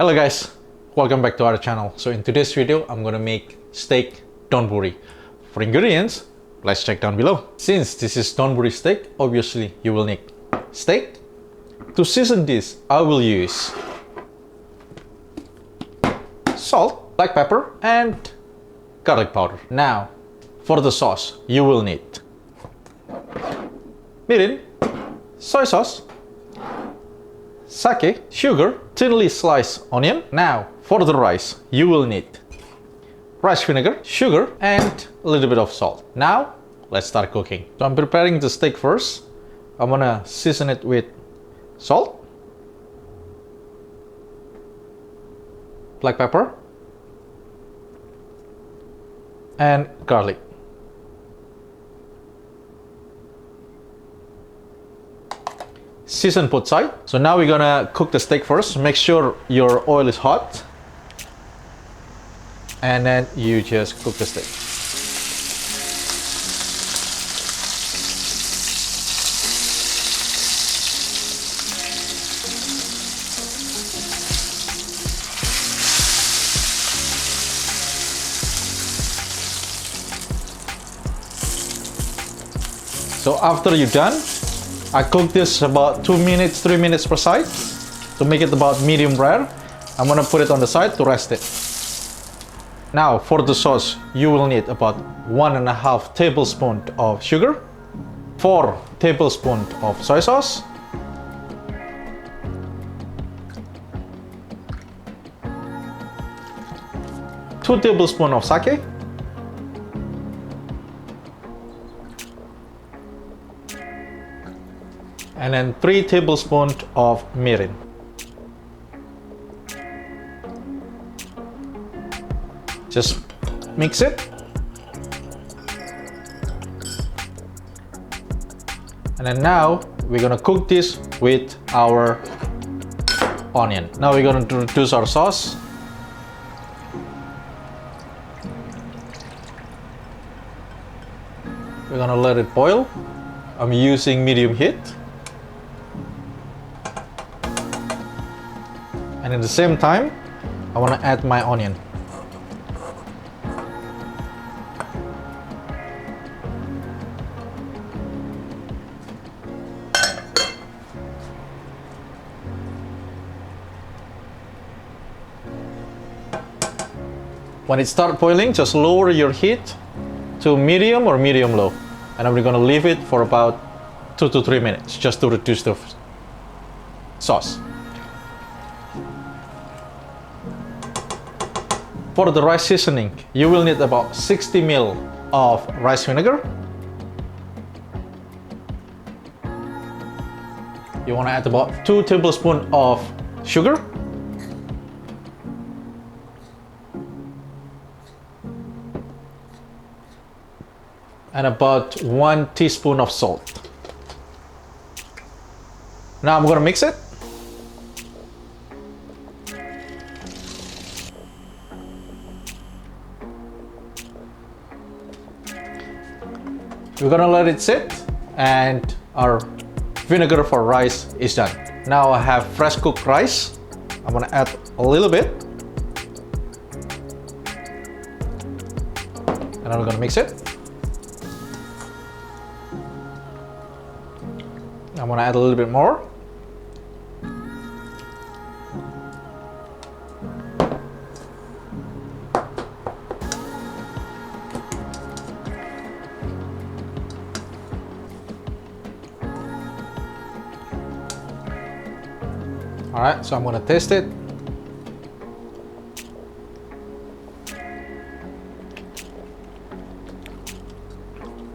Hello guys, welcome back to our channel. So in today's video, I'm gonna make steak donburi. For ingredients, let's check down below. Since this is donburi steak, obviously you will need steak. To season this, I will use salt, black pepper, and garlic powder. Now, for the sauce, you will need mirin, soy sauce, sake, sugar, thinly sliced onion. Now, for the rice, you will need rice vinegar, sugar, and a little bit of salt. Now, let's start cooking. So I'm preparing the steak first. I'm gonna season it with salt, black pepper, and garlic. Season both sides. So now we're gonna cook the steak first. Make sure your oil is hot. And then you just cook the steak. So after you're done, I cook this about 2 minutes, 3 minutes per side to make it about medium rare. I'm gonna put it on the side to rest it. Now for the sauce, you will need about 1.5 tablespoons of sugar, 4 tablespoons of soy sauce, two tablespoons of sake, and then 3 tablespoons of mirin. Just mix it. And then now we're gonna cook this with our onion. Now we're gonna introduce our sauce. We're gonna let it boil. I'm using medium heat. And at the same time, I want to add my onion. When it starts boiling, just lower your heat to medium or medium low. And then we're going to leave it for about 2 to 3 minutes just to reduce the sauce. For the rice seasoning, you will need about 60 ml of rice vinegar. You want to add about 2 tablespoons of sugar. And about 1 teaspoon of salt. Now I'm going to mix it. We're gonna let it sit, and our vinegar for rice is done. Now I have fresh cooked rice. I'm gonna add a little bit, and then we're gonna mix it. I'm gonna add a little bit more. Alright, so I'm gonna taste it.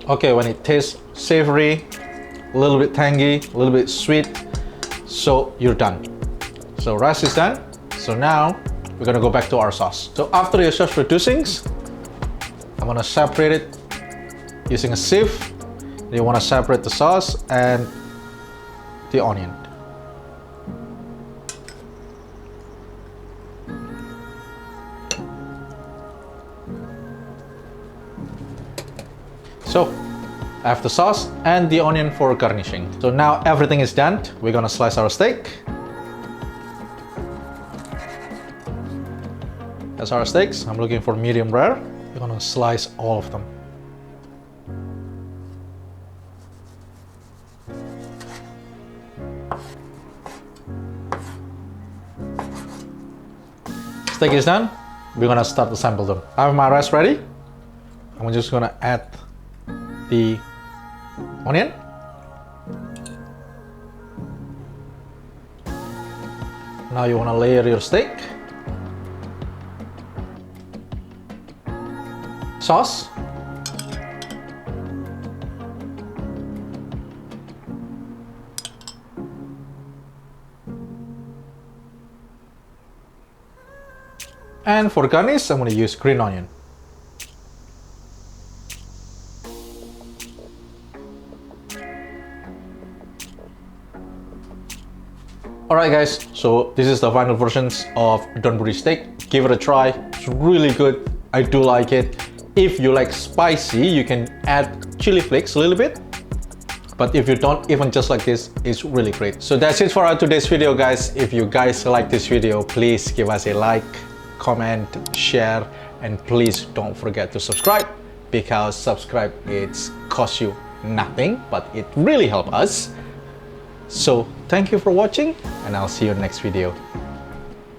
Okay, when it tastes savory, a little bit tangy, a little bit sweet, so you're done. So rice is done. So now we're gonna go back to our sauce. So after your sauce reducing, I'm gonna separate it using a sieve. You wanna separate the sauce and the onion. So I have the sauce and the onion for garnishing. So now everything is done. We're gonna slice our steak. That's our steaks. I'm looking for medium rare. We're gonna slice all of them. Steak is done. We're gonna start to sample them. I have my rice ready. I'm just gonna add the onion. Now you wanna layer your steak. Sauce. And for garnish, I'm going to use green onion. Alright guys, so this is the final versions of Donburi steak. Give it a try, it's really good. I do like it. If you like spicy, you can add chili flakes a little bit. But if you don't, even just like this, it's really great. So that's it for our today's video guys. If you guys like this video, please give us a like, comment, share, and please don't forget to subscribe, because subscribe it's cost you nothing, but it really helps us. So thank you for watching, and I'll see you in the next video.